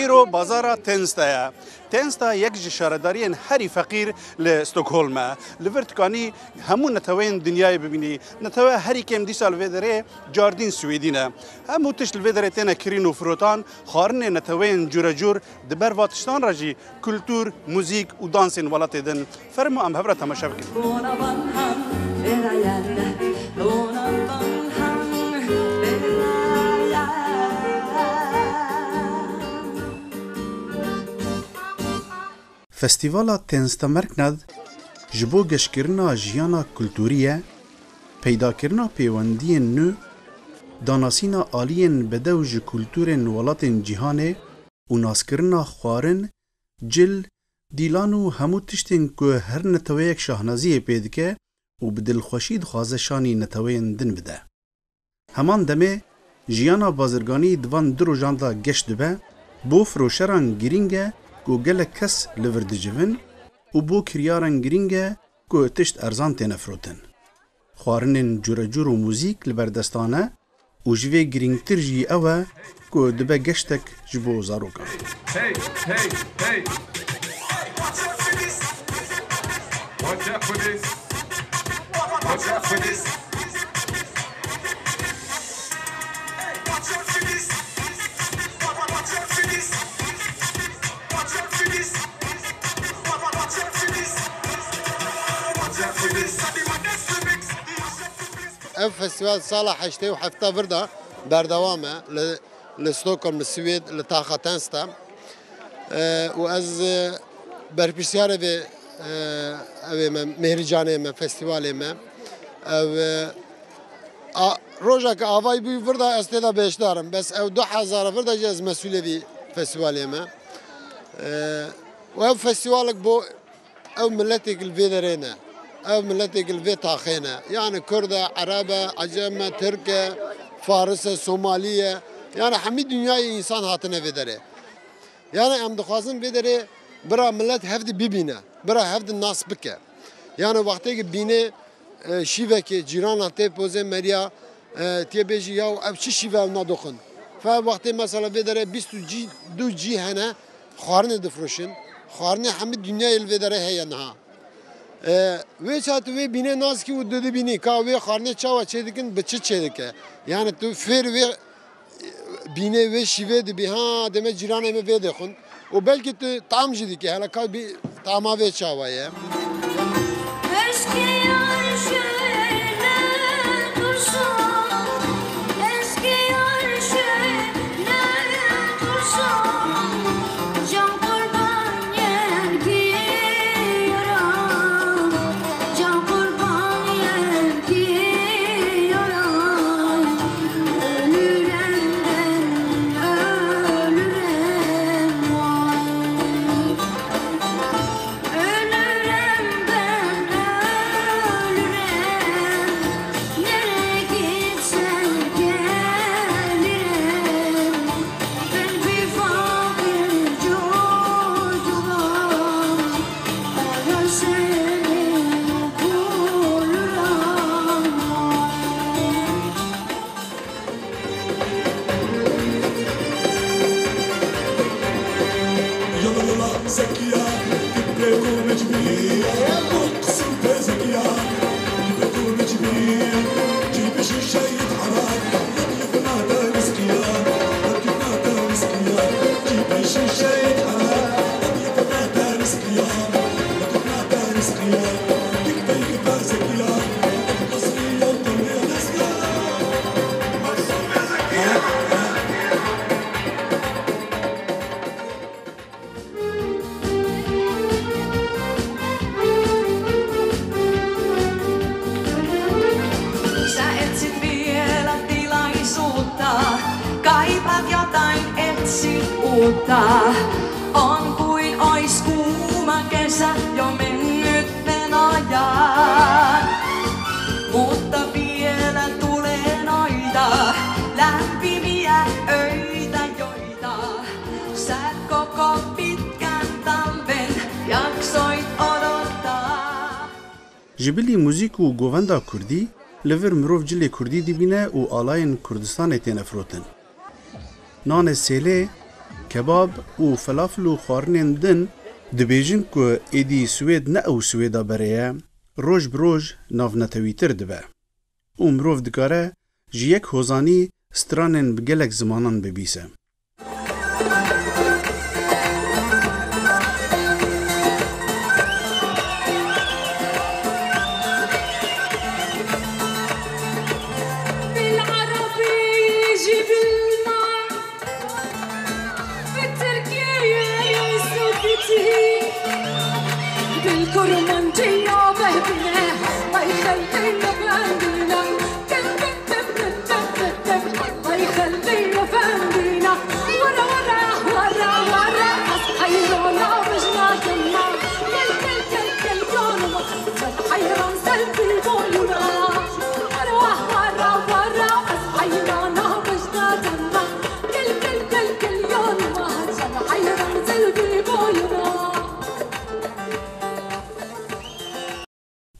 ایرو بازار تنستا تنستا یک جشارداری هری فقیر لستوکهلم لورتکانی همون نتوین دنیای ببینی نتوه هری کم دی سال ودره جاردین سویدینه همو تشل ودره تنه کرین و فروتان خارن نتوین جور جور دبر واتشتان راجی کلتور موزیک و دانسین ولات دن فرمو ام هبره تماشا بکن فستیوالا تنستا مرکند جبو گشکرنا جیانا کلتوریه پیداکرنا پیوندی نو داناسینا آلین بدو ج کلتورن ولاتن جیهانه و ناسکرنا خوارن جل دیلانو همو تشتین که هر نتویک شاهنازی پیدکه و بدل خوشید خوازشانی نتوین دن بده. همان دمه جیانا بازرگانی دوان درو جاندا گشت به بو فروشران گرینگه کو گله کس لوردجون و بو کریارن گرینگه کو تشت ارزان تنفروتن. خوارنن جورجور و موزیک لبردستانه و جوی گرینگتر جی اوه کو دبه گشتک جبو زاروکا. Hey, hey, hey. Watch out for this. Watch out for this. اف فستیوال سال 87 بردا بردوامه لستوکهلم السوید لطاقه تنستا و از برپرسیار به مهرجانه ما فستیواله ما روزا که آوای بی بردا استعداد بهش دارم بس او 2000 بردا جز مسئوله بی فستیواله ما و او فستیوالک بو او ملتك الفيدرينا او ملتك الفيتاخينا يعني كردة عربة عجمة تركة فارسة صومالية يعني حمي دنيا انسان هاتنا فيدري يعني ام دخوازن فيدري برا ملت هفد ببينا برا هفد الناس بكه يعني وقتی بینه شیوه که جیران ته پوزه مریا تی بیجی یا اب چی شیوه ندخن فوقتی مثلا فيدري 22 جی هنه خارن دفروشن خارن همه دنیا الفيدري هي نها وی چات وی بینه ناز کی ود دی بینی کا وی خارنه چاوا چیدکن بچه چیدکه yani تو فر وی بینه وی شیوه دی به ها دمه جیرانه می وی دخون و belki تو tam جدی که حالا کا بی تاما وی چاوا یا On kuin ois kuuma kesä jo mennyt Venäjään. Mutta vielä tulee noita lämpimiä öitä, joita sä koko pitkän talven jaksoit odottaa. جبلی موزیک و گووندا کردی لور مروف جلی کردی دیبینه و آلاین کردستان تین افروتن. نان سیله کباب و فلافل و خواردنên din dibêjin ku êdî Swêd ne ew Swêda bere ye, roj bi roj navnetewîtir dibe û mirov dikare ji yek hozanî stranên bi gelek zimanan bibîse.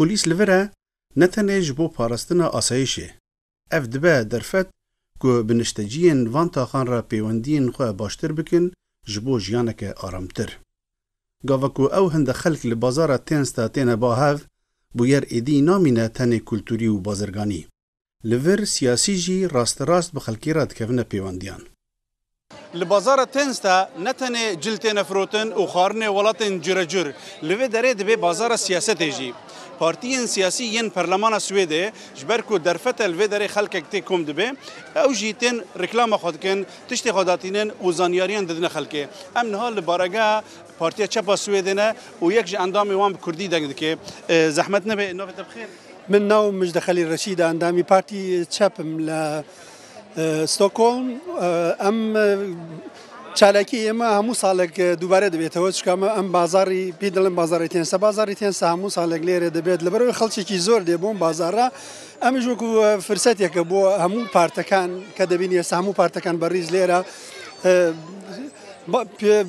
Polîs li vir e ne tenê ji bo parastina asayişê. Ev dibe derfet ku binişteciyên van taxan re pêwendiyên xwe baştir bikin ji bo jiyaneke aramtir. Gava ku ew hinde xelk li bazara tênsta têne bahev, bu yer êdî namîne tenê kulturî û bazirganî. Li vir siyasî jî rasterast bi xelkê re dikevine pêwendiyan. Li bazara tênsta ne tenê cil têne firotin û xwarinê welatên cirecir, li vê derê dibe bazara siyasetê jî. Partiyên siyasî yên Perlemana Swêdê ji ber ku derfet li vê derê xelkek tê kom dibe, ew jî tên reklama xwe dikin, tiştê xwe datînin û zanyariyan didine xelkê. Em niha li baregeha Partiya Çepa Swêdê ne û yek ji endamê wan bi Kurdî deng dike. Zehmet nebe, navê te bixêr. Min nav Mijde Xelîl Reşîd e, endamî Partî Çepim li Stockholm. Em çalakî ême hemû salek dubare dibêtewê çika em bazarî pê dilin bazarê tênsa. Bazarê tênsa hemû salek lêrê dibêt. Li ber wê xelçekî zor dêbûn bazara. Em jî wekû firseteke bo hemû partekan ke dibîniye hemû partekan berrîz lêre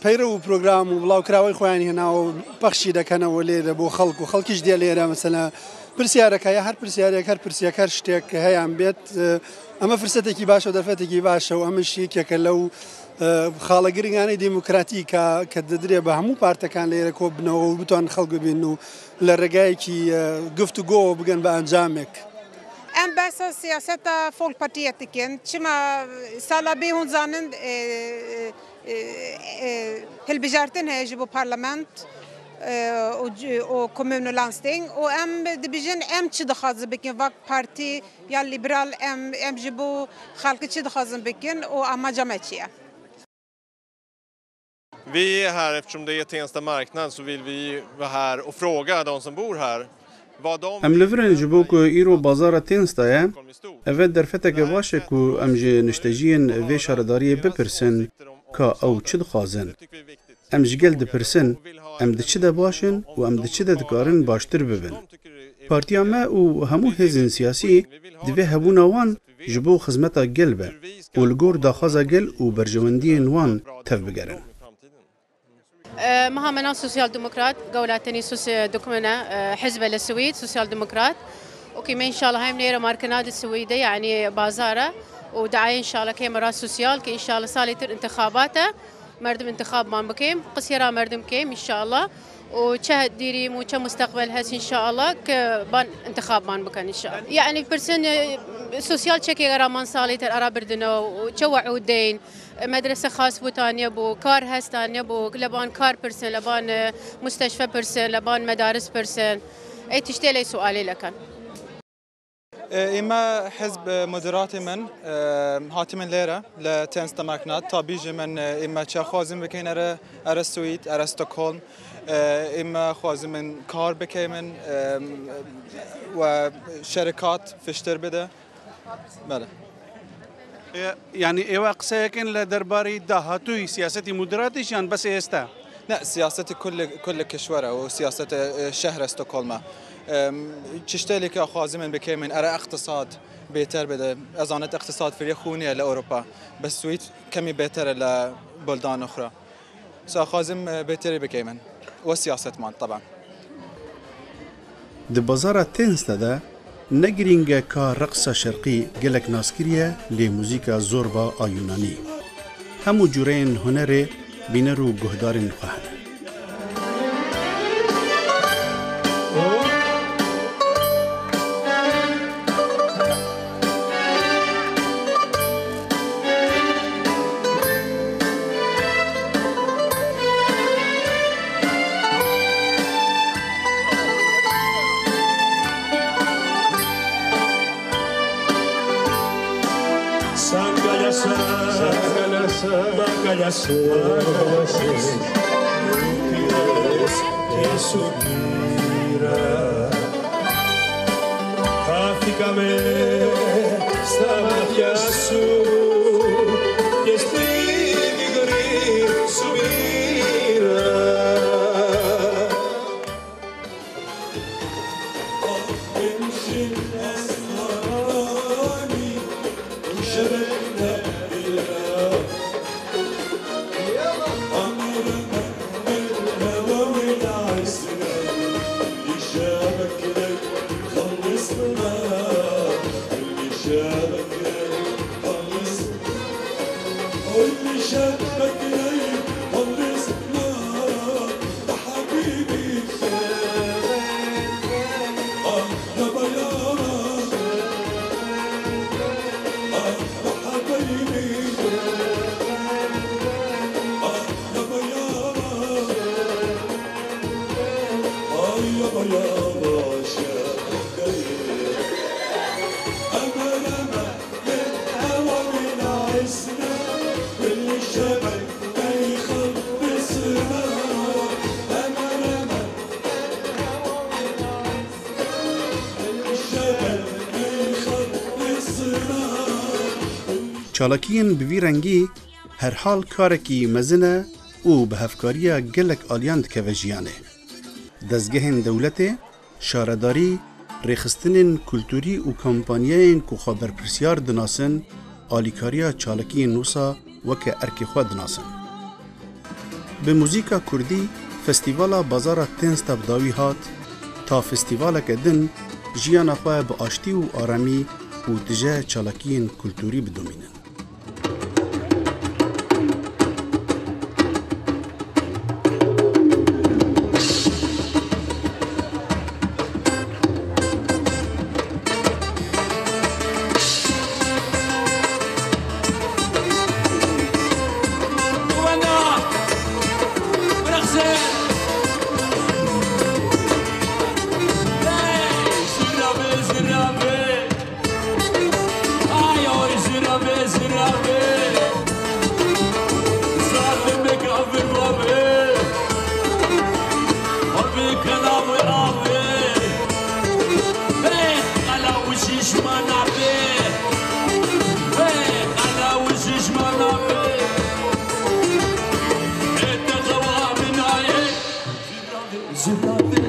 peyre û program û bilawkirawê xwe hene û pexşî dekenewe lêre bo xelk û xelkî ji dê lêre mesela pirsiyarek heye her pirsiyarek her pirsiyek her ştêk heyan bêt em firsetekî baş û derfetekî baş û em jî yekeke lew خاڵەگرنگانەی دیموکراتیکە کە دەدرێ بە هەموو پارتەکان لێرە کۆبنەوە و بتوان خەڵک ببین و لە ڕێگایەکی گفتوگۆ بگەن بە ئەنجامێک. Em behsa siyaseta Folkpartiet dikin. Çima sala bê hûn zanin hilbijartin heye ji bo parlament û komûn û landsting û em dibêjin em çi dixwazin bikin vak partî ya liberal em ji bo xelkê çi dixwazin bikin û amaca me çi ye? Vi är här eftersom det är Tensta marknad så vill vi vara här och fråga de som bor här vad de Em li vir ji bo ku îro bazara tênsta ye, ev e derfeteke baş e ku em ji nişteciyên vê şaredariyê bipirsin ka ew çi dixwazin. Em ji gel dipirsin, em di çi de başin û em di çi de dikarin baştir bibin. Partiya me û hemû hêzên siyasî divê hebûna wan ji bo xizmeta gel be û li gor daxwaza gel û berjewendiyên wan tev bigerin. مهامنا سوسيال ديمقراط قولاتني دكمنا حزب للسويد سوسيال ديمقراط وكما ان شاء الله هاي منيره ماركناد السويديه يعني بازاره ودعايه ان شاء الله كاميرا سوسيال كي ان شاء الله صالتر انتخاباته مردم انتخاب مان بكيم قصيره مردم كيم ان شاء الله وشهد ديري مو مستقبل هس ان شاء الله كبان انتخاب مان بكن ان شاء الله يعني برسن سوسيال تشيكي غرامان صالتر ارابردنا وتشوعوا الدين مدرسة خاص بوتانيا بو كار هستانيا بو لبان كار برسن لبان مستشفى برسن لبان مدارس برسن اي تشتيلي سؤالي لكن إما حزب مديراتي من هاتمن ليرة لتنستا ماركنات طابيجي من إما خوازم بكين أرى السويد أرى ستوكهولم إما خوازم من كار بكيمن وشركات فشتر بده بله يعني ايوا قساكن لدرباري دهاتوي سياستي مديراتيش يعني بس استا لا سياسة كل كشورة وسياسة شهر ستوكهولم تشتغلي كخازم بكيمن أرى اقتصاد بيتر بده أزانت اقتصاد في خونية لأوروبا بس السويد كمي بيتر لبلدان أخرى سأخازم بيتر بكيمن والسياسة مان طبعا دبازارة تنستا ده نگرینگه که رقص شرقی گلک ناسکریه لی موزیکا زوربا آیونانی. همو جورين هنر بينرو جهدار خوهن. چالاکیین بوی رنگی هر حال کارکی مزنه او به هفکاریا گلک آلیاند که وجیانه. دزگهن دولت، شارداری، ریخستنین کلتوری و کمپانیین که خبر پرسیار دناسن آلیکاریا چالاکیین نوسا وکه ارکی خود دناسن. به موزیکا کردی فستیوالا بازار تنس تبداوی هات تا فستیوالا که دن جیانا خواه به آشتی و آرامی و دجه چالاکیین کلتوری بدومینن. Zimbabwe.